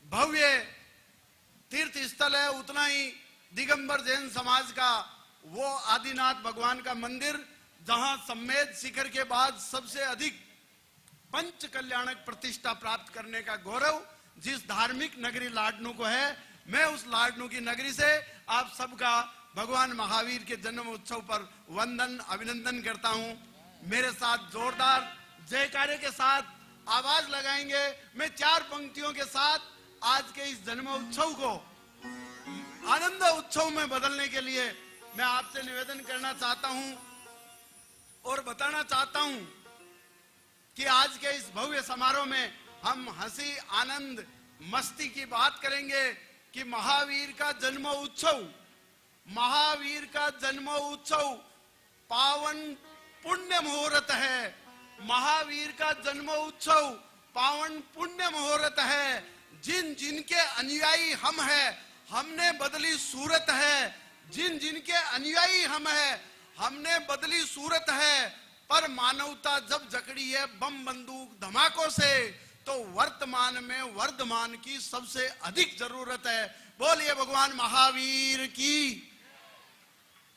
भव्य तीर्थ स्थल है, उतना ही दिगंबर जैन समाज का वो आदिनाथ भगवान का मंदिर, जहां सम्मेद शिखर के बाद सबसे अधिक पंच कल्याणक प्रतिष्ठा प्राप्त करने का गौरव जिस धार्मिक नगरी लाडनू को है, मैं उस लाडनू की नगरी से आप सबका भगवान महावीर के जन्म उत्सव पर वंदन अभिनंदन करता हूं। मेरे साथ जोरदार जयकारे के साथ आवाज लगाएंगे। मैं 4 पंक्तियों के साथ आज के इस जन्म उत्सव को आनंद उत्सव में बदलने के लिए मैं आपसे निवेदन करना चाहता हूं और बताना चाहता हूं कि आज के इस भव्य समारोह में हम हंसी आनंद मस्ती की बात करेंगे कि महावीर का जन्म उत्सव, महावीर का जन्म उत्सव पावन पुण्य मुहूर्त है। महावीर का जन्म उत्सव पावन पुण्य मुहूर्त है। जिन जिनके अनुयायी हम हैं, हमने बदली सूरत है। जिन जिनके अनुयायी हम हैं, हमने बदली सूरत है। पर मानवता जब जकड़ी है बम बंदूक धमाकों से, तो वर्तमान में वर्धमान की सबसे अधिक जरूरत है। बोलिए भगवान महावीर की।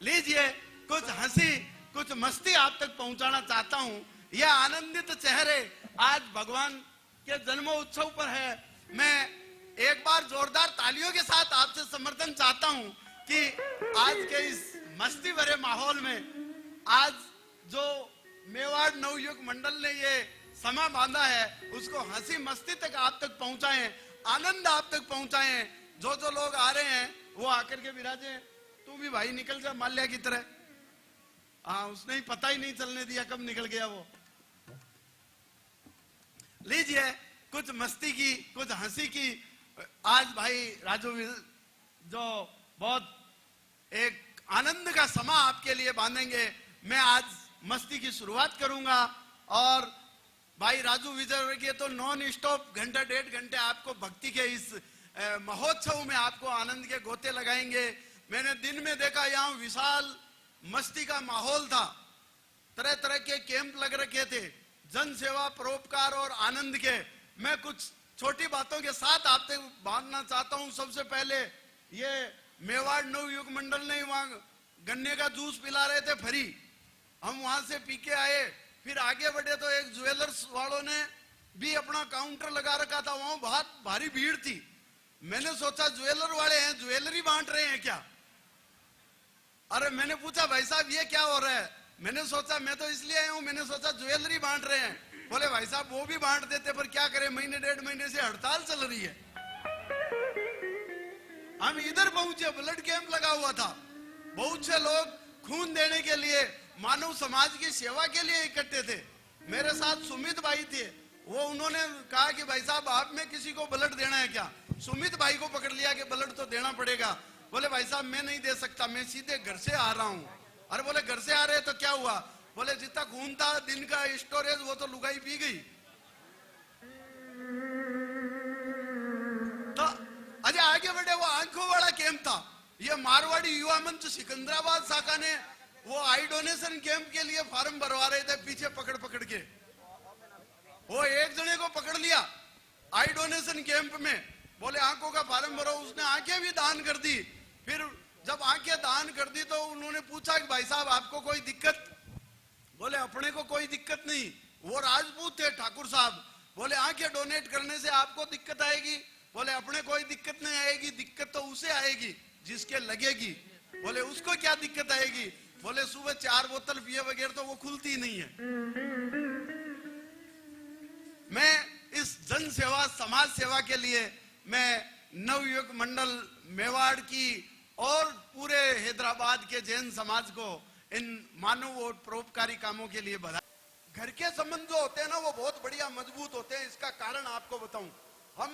लीजिए कुछ हंसी कुछ मस्ती आप तक पहुंचाना चाहता हूं। यह आनंदित चेहरे आज भगवान के जन्म उत्सव पर है। मैं एक बार जोरदार तालियों के साथ आपसे समर्थन चाहता हूं कि आज के इस मस्ती भरे माहौल में आज जो मेवाड़ नवयुग मंडल ने ये समा बांधा है, उसको हंसी मस्ती तक आप तक पहुंचाएं, आनंद आप तक पहुंचाएं। जो जो लोग आ रहे हैं वो आकर के विराजे। तू भी भाई निकल जा माल्या की तरह। हाँ, उसने ही पता ही नहीं चलने दिया कब निकल गया वो। लीजिए कुछ मस्ती की कुछ हंसी की। आज भाई राजू जो बहुत एक आनंद का समा आपके लिए बांधेंगे। मैं आज मस्ती की शुरुआत करूंगा और भाई राजू विजय के तो नॉन स्टॉप घंटा 1.5 घंटे आपको भक्ति के इस महोत्सव में आपको आनंद के गोते लगाएंगे। मैंने दिन में देखा यहाँ विशाल मस्ती का माहौल था, तरह तरह के कैंप लग रखे थे, जन सेवा परोपकार और आनंद के। मैं कुछ छोटी बातों के साथ आप तक बांधना चाहता हूं। सबसे पहले ये मेवाड़ नवयुग मंडल ने वहां गन्ने का जूस पिला रहे थे फ्री, हम वहां से पी के आए। फिर आगे बढ़े तो एक ज्वेलर्स वालों ने भी अपना काउंटर लगा रखा था, वहां बहुत भारी भीड़ थी। मैंने सोचा ज्वेलर वाले हैं, ज्वेलरी बांट रहे हैं क्या। अरे मैंने पूछा भाई साहब ये क्या हो रहा है। मैंने सोचा मैं तो इसलिए आया हूं, मैंने सोचा ज्वेलरी बांट रहे हैं। बोले भाई साहब वो भी बांट देते पर क्या करें, महीने 1.5 महीने से हड़ताल चल रही है। हम इधर पहुंचे, ब्लड कैंप लगा हुआ था। बहुत से लोग खून देने के लिए, मानव समाज की सेवा के लिए इकट्ठे थे। मेरे साथ सुमित भाई थे, वो उन्होंने कहा कि भाई साहब आप में किसी को ब्लड देना है क्या। सुमित भाई को पकड़ लिया कि ब्लड तो देना पड़ेगा। बोले भाई साहब मैं नहीं दे सकता, मैं सीधे घर से आ रहा हूं। अरे बोले घर से आ रहे तो क्या हुआ? बोले जितना खून था दिन का स्टोरेज वो तो लुगाई पी गई। तो अजय आगे बढ़े, वो आंखों वाला कैंप था। ये मारवाड़ी युवा मंच सिकंदराबाद शाखा ने वो आई डोनेशन कैंप के लिए फार्म भरवा रहे थे, पीछे पकड़ पकड़ के वो एक जने को पकड़ लिया आई डोनेशन कैंप में। बोले आंखों का फार्म भरो, उसने आंखें भी दान कर दी। फिर जब आंखें दान कर दी तो उन्होंने पूछा कि भाई साहब आपको कोई दिक्कत? बोले अपने को कोई दिक्कत नहीं। वो राजपूत थे ठाकुर साहब। बोले आंखें डोनेट करने से आपको दिक्कत आएगी? बोले अपने कोई दिक्कत नहीं आएगी, दिक्कत तो उसे आएगी जिसके लगेगी। बोले उसको क्या दिक्कत आएगी? बोले सुबह 4 बोतल पिए बगैर तो वो खुलती नहीं है। मैं इस जन सेवा समाज सेवा के लिए मैं नवयुग मंडल मेवाड़ की और पूरे हैदराबाद के जैन समाज को इन मानव और परोपकारी कामों के लिए बधाई। घर के संबंध जो होते हैं ना वो बहुत बढ़िया मजबूत होते हैं। इसका कारण आपको बताऊं, हम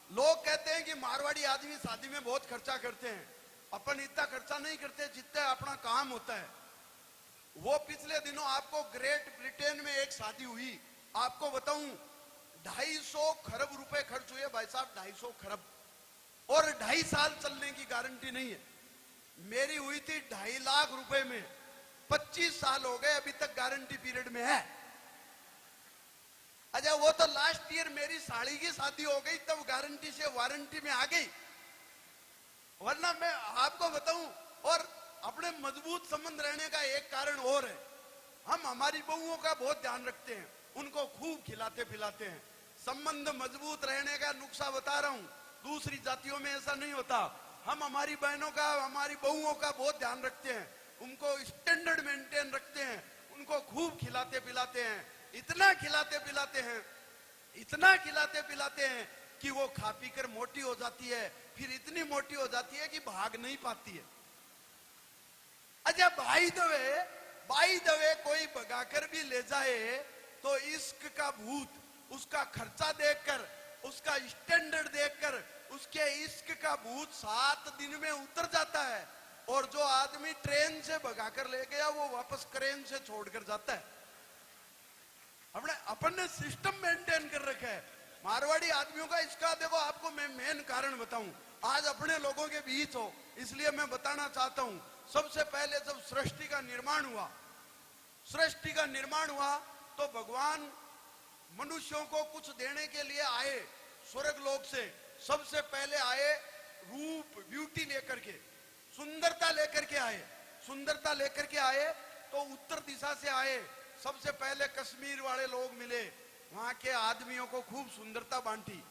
लोग कहते हैं कि मारवाड़ी आदमी शादी में बहुत खर्चा करते हैं। अपन इतना खर्चा नहीं करते जितना अपना काम होता है। वो पिछले दिनों आपको ग्रेट ब्रिटेन में एक शादी हुई, आपको बताऊं 250 खरब रुपए खर्च हुए भाई साहब, 250 खरब, और 2.5 साल चलने की गारंटी नहीं है। मेरी हुई थी 2.5 लाख रुपए में, 25 साल हो गए, अभी तक गारंटी पीरियड में है। अच्छा वो तो लास्ट ईयर मेरी साड़ी की शादी हो गई तब गारंटी से वारंटी में आ गई, वरना मैं आपको बताऊं। और अपने मजबूत संबंध रहने का एक कारण और है, हम हमारी बहुओं का बहुत ध्यान रखते हैं, उनको खूब खिलाते पिलाते हैं। संबंध मजबूत रहने का नुक्सा बता रहा हूं, दूसरी जातियों में ऐसा नहीं होता। हम हमारी बहनों का, हमारी बहुओं का बहुत ध्यान रखते हैं, उनको स्टैंडर्ड मेंटेन रखते हैं, उनको खूब खिलाते पिलाते हैं। इतना खिलाते पिलाते हैं, इतना खिलाते पिलाते हैं कि वो खा पी कर मोटी हो जाती है, फिर इतनी मोटी हो जाती है कि भाग नहीं पाती है। अच्छा बाई द वे कोई भगाकर भी ले जाए तो इश्क का भूत उसका खर्चा देखकर, उसका स्टैंडर्ड देखकर उसके इश्क का भूत 7 दिन में उतर जाता है। और जो आदमी ट्रेन से भगाकर ले गया वो वापस क्रेन से छोड़कर जाता है। अपन ने सिस्टम मेंटेन कर रखा है मारवाड़ी आदमियों का। इसका देखो आपको मैं मेन कारण बताऊं, आज अपने लोगों के बीच हो इसलिए मैं बताना चाहता हूं। सबसे पहले जब सृष्टि का निर्माण हुआ तो भगवान मनुष्यों को कुछ देने के लिए आए स्वर्ग लोक से। सबसे पहले आए रूप ब्यूटी लेकर के, सुंदरता लेकर के आए तो उत्तर दिशा से आए। सबसे पहले कश्मीर वाले लोग मिले, वहां के आदमियों को खूब सुंदरता बांटी।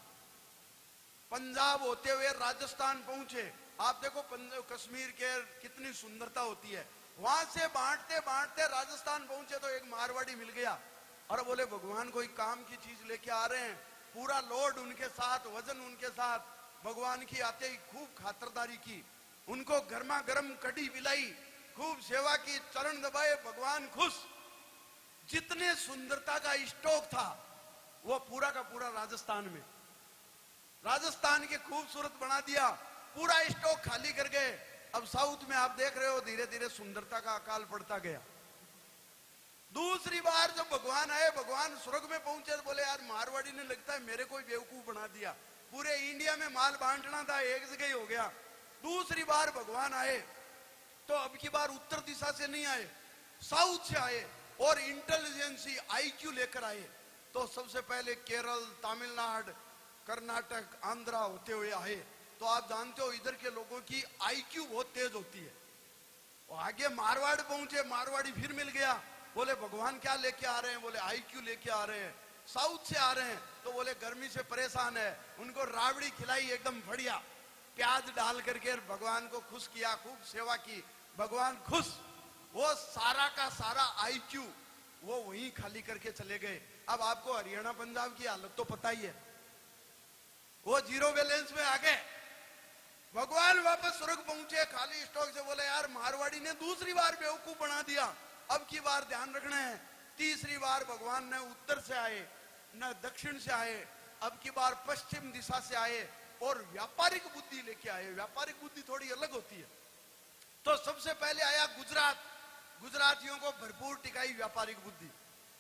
पंजाब होते हुए राजस्थान पहुंचे, आप देखो कश्मीर के कितनी सुंदरता होती है। वहां से बांटते बांटते राजस्थान पहुंचे तो एक मारवाड़ी मिल गया। और बोले भगवान कोई काम की चीज लेके आ रहे हैं, पूरा लोड उनके साथ, वजन उनके साथ। भगवान की आते ही खूब खातरदारी की, उनको गर्मा गर्म कढ़ी पिलाई, खूब सेवा की, चरण दबाए, भगवान खुश। जितने सुंदरता का स्टॉक था वो पूरा का पूरा राजस्थान के खूबसूरत बना दिया, पूरा स्टॉक खाली कर गए। अब साउथ में आप देख रहे हो धीरे धीरे सुंदरता का अकाल पड़ता गया। दूसरी बार जब भगवान आए, भगवान स्वर्ग में पहुंचे तो बोले यार मारवाड़ी ने लगता है मेरे को बेवकूफ बना दिया, पूरे इंडिया में माल बांटना था एक जगह ही हो गया। दूसरी बार भगवान आए तो अब की बार उत्तर दिशा से नहीं आए, साउथ से आए और इंटेलिजेंसी आईक्यू लेकर आए। तो सबसे पहले केरल, तमिलनाडु, कर्नाटक, आंध्रा होते हुए आए। तो आप जानते हो इधर के लोगों की आईक्यू बहुत तेज होती है। वो आगे मारवाड़ पहुंचे, मारवाड़ी फिर मिल गया। बोले भगवान क्या लेके आ रहे हैं? बोले आईक्यू लेके आ रहे हैं, साउथ से आ रहे हैं। तो बोले गर्मी से परेशान है, उनको राबड़ी खिलाई एकदम बढ़िया, प्याज डाल करके भगवान को खुश किया, खूब सेवा की, भगवान खुश। वो सारा का सारा आईक्यू वो वहीं खाली करके चले गए। अब आपको हरियाणा पंजाब की हालत तो पता ही है, वो जीरो बैलेंस में आ गए। भगवान वापस स्वर्ग पहुंचे खाली स्टॉक से। बोले यार मारवाड़ी ने दूसरी बार बेवकूफ बना दिया, अब की बार ध्यान रखना है। तीसरी बार भगवान न उत्तर से आए न दक्षिण से आए, अब की बार पश्चिम दिशा से आए। और व्यापारिक बुद्धि लेके आए। व्यापारिक बुद्धि थोड़ी अलग होती है। तो सबसे पहले आया गुजरात, गुजरातियों को भरपूर टिकाई व्यापारिक बुद्धि।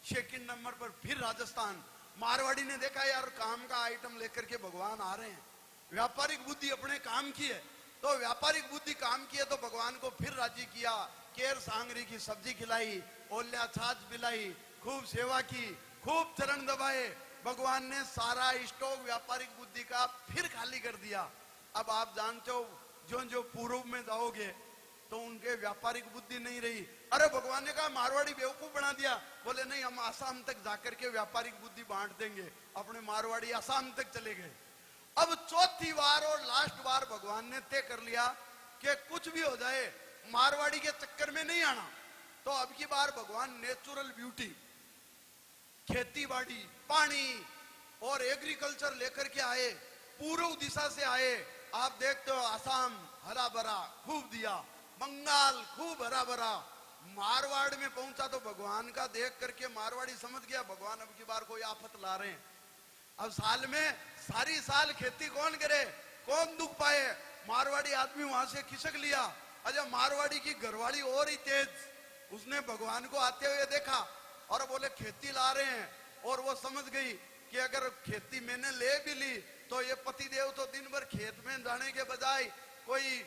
सेकंड नंबर पर फिर राजस्थान। मारवाड़ी ने देखा यार काम का आइटम लेकर के भगवान आ रहे हैं, व्यापारिक बुद्धि अपने काम की है, तो व्यापारिक बुद्धि काम की है तो भगवान को फिर राजी किया। केर सांगरी की सब्जी खिलाई, ओल्या छाछ पिलाई, खूब सेवा की, खूब चरण दबाए। भगवान ने सारा स्टॉक व्यापारिक बुद्धि का फिर खाली कर दिया। अब आप जानते हो जो जो पूर्व में जाओगे तो उनके व्यापारिक बुद्धि नहीं रही। अरे भगवान ने कहा मारवाड़ी बेवकूफ बना दिया। बोले नहीं, हम आसाम तक जाकर के व्यापारिक बुद्धि बांट देंगे। अपने मारवाड़ी आसाम तक चले गए। अब चौथी बार और लास्ट बार भगवान ने तय कर लिया कि कुछ भी हो जाए मारवाड़ी के चक्कर में नहीं आना। तो अब की बार भगवान नेचुरल ब्यूटी, खेती बाड़ी, पानी और एग्रीकल्चर लेकर के आए। पूर्व दिशा से आए। आप देखते हो आसाम हरा भरा खूब दिया, बंगाल खूब हरा भरा। मारवाड़ में पहुंचा तो भगवान का देख करके मारवाड़ी समझ गया भगवान अब की बार कोई आफत ला रहे हैं। अब साल में सारी साल खेती कौन करे, कौन दुख पाए। मारवाड़ी आदमी वहां से खिसक लिया। अच्छा, मारवाड़ी की घरवाली और ही तेज, उसने भगवान को आते हुए देखा और बोले खेती ला रहे हैं। और वो समझ गई कि अगर खेती मैंने ले भी ली तो ये पतिदेव तो दिन भर खेत में जाने के बजाय कोई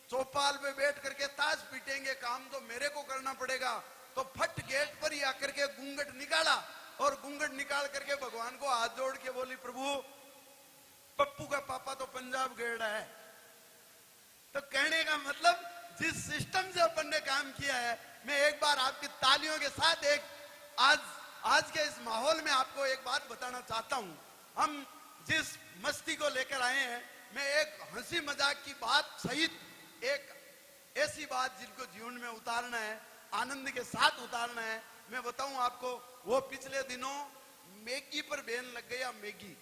चौपाल पे बैठ करके ताश पीटेंगे, काम तो मेरे को करना पड़ेगा। तो फट गेट पर ही आकर के घूंघट निकाला और घूंघट निकाल करके भगवान को हाथ जोड़ के बोली प्रभु पप्पू का पापा तो पंजाब गया है। तो कहने का मतलब जिस सिस्टम से अपन ने काम किया है, मैं एक बार आपकी तालियों के साथ एक आज के इस माहौल में आपको एक बात बताना चाहता हूं। हम जिस मस्ती को लेकर आए हैं, मैं एक हंसी मजाक की बात सहित एक ऐसी बात जिनको जीवन में उतारना है, आनंद के साथ उतारना है, मैं बताऊं आपको। वो पिछले दिनों मैगी पर बैन लग गया। मैगी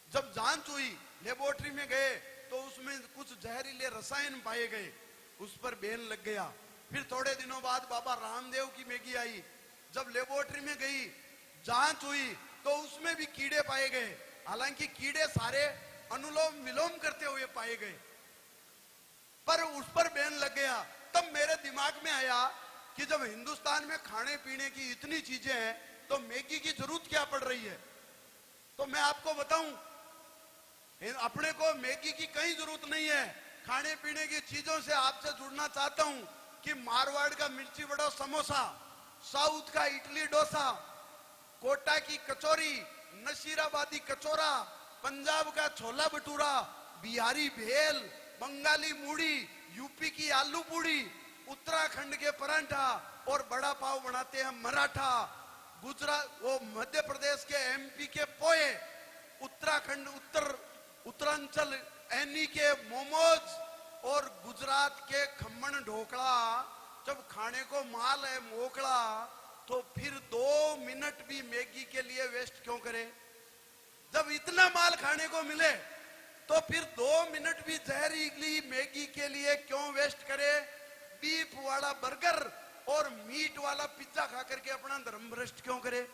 जब जांच हुई, लेबोरेटरी में गए तो उसमें कुछ जहरीले रसायन पाए गए, उस पर बैन लग गया। फिर थोड़े दिनों बाद बाबा रामदेव की मैगी आई। जब लेबोरेटरी में गई, जांच हुई तो उसमें भी कीड़े पाए गए। हालांकि कीड़े सारे अनुलोम विलोम करते हुए पाए गए, पर उस पर बैन लग गया। तब मेरे दिमाग में आया कि जब हिंदुस्तान में खाने पीने की इतनी चीजें हैं तो मैगी की जरूरत क्या पड़ रही है। तो मैं आपको बताऊं, अपने को मैगी की कहीं जरूरत नहीं है। खाने पीने की चीजों से आपसे जुड़ना चाहता हूं कि मारवाड़ का मिर्ची बड़ा समोसा, साउथ का इडली डोसा, कोटा की कचौरी, नशीराबादी कचौरा, पंजाब का छोला भटूरा, बिहारी भेल, बंगाली मूढ़ी, यूपी की आलू पूड़ी, उत्तराखंड के परांठा और बड़ा पाव बनाते हैं मराठा, गुजरात वो मध्य प्रदेश के एमपी के पोहे, उत्तराखंड उत्तरांचल एनी के मोमोज और गुजरात के खम्मन ढोकला। जब खाने को माल है मोकला तो फिर 2 मिनट भी मैगी के लिए वेस्ट क्यों करें। जब इतना माल खाने को मिले तो फिर 2 मिनट भी जहरीली मैगी के लिए क्यों वेस्ट करे। बीफ वाला बर्गर और मीट वाला पिज्जा खा करके अपना धर्म भ्रष्ट क्यों करे।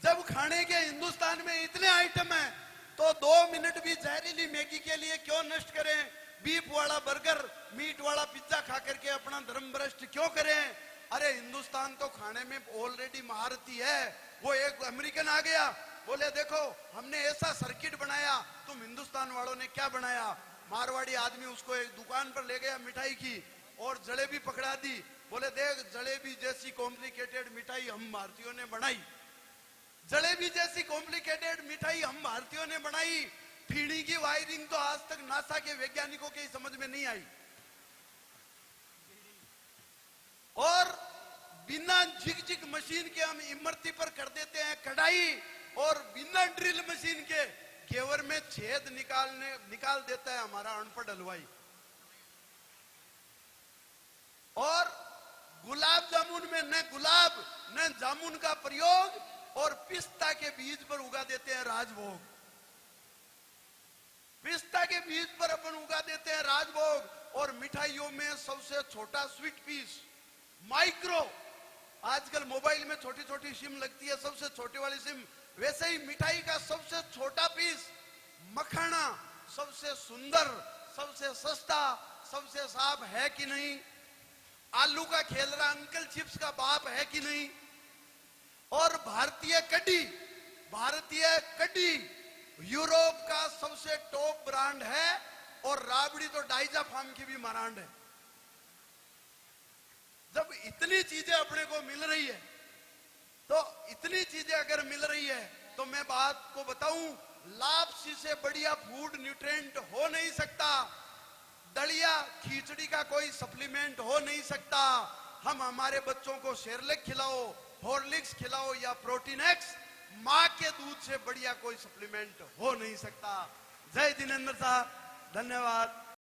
जब खाने के हिंदुस्तान में इतने आइटम हैं तो 2 मिनट भी जहरीली मैगी के लिए क्यों नष्ट करें। बीफ वाला बर्गर, मीट वाला पिज्जा खा करके अपना धर्म भ्रष्ट क्यों करें। अरे हिंदुस्तान तो खाने में ऑलरेडी महारथी है। वो एक अमेरिकन आ गया, बोले देखो हमने ऐसा सर्किट बनाया, तुम हिंदुस्तान वालों ने क्या बनाया। मारवाड़ी आदमी उसको एक दुकान पर ले गया मिठाई की और जलेबी पकड़ा दी। बोले देख जलेबी जैसी कॉम्प्लिकेटेड मिठाई हम भारतीयों ने बनाई। जलेबी जैसी कॉम्प्लिकेटेड मिठाई हम भारतीयों ने बनाई। फीणी की वायरिंग तो आज तक नासा के वैज्ञानिकों के समझ में नहीं आई। और बिना झिक मशीन के हम इमरती पर कर देते हैं कढ़ाई और बिना ड्रिल मशीन के घेवर में छेद निकाल देता है हमारा अनपढ़ हलवाई। और गुलाब जामुन में न गुलाब न जामुन का प्रयोग और पिस्ता के बीज पर उगा देते हैं राजभोग। पिस्ता के बीज पर अपन उगा देते हैं राजभोग। और मिठाइयों में सबसे छोटा स्वीट पीस माइक्रो आजकल मोबाइल में छोटी छोटी सिम लगती है, सबसे छोटी वाली सिम, वैसे ही मिठाई का सबसे छोटा पीस मखाना सबसे सुंदर, सबसे सस्ता, सबसे साफ है कि नहीं? आलू का खेलरा अंकल चिप्स का बाप है कि नहीं? और भारतीय कड्डी यूरोप का सबसे टॉप ब्रांड है, और राबड़ी तो डाइजा फार्म की भी ब्रांड है। जब इतनी चीजें अपने को मिल रही है, तो इतनी चीजें अगर मिल रही है, तो मैं बात को बताऊं, लापसी से बढ़िया फूड न्यूट्रिएंट हो नहीं सकता, दलिया खिचड़ी का कोई सप्लीमेंट हो नहीं सकता। हम हमारे बच्चों को सेरेलैक खिलाओ, हॉर्लिक्स खिलाओ या प्रोटीन एक्स, माँ के दूध से बढ़िया कोई सप्लीमेंट हो नहीं सकता। जय जिनेंद्र साहब, धन्यवाद।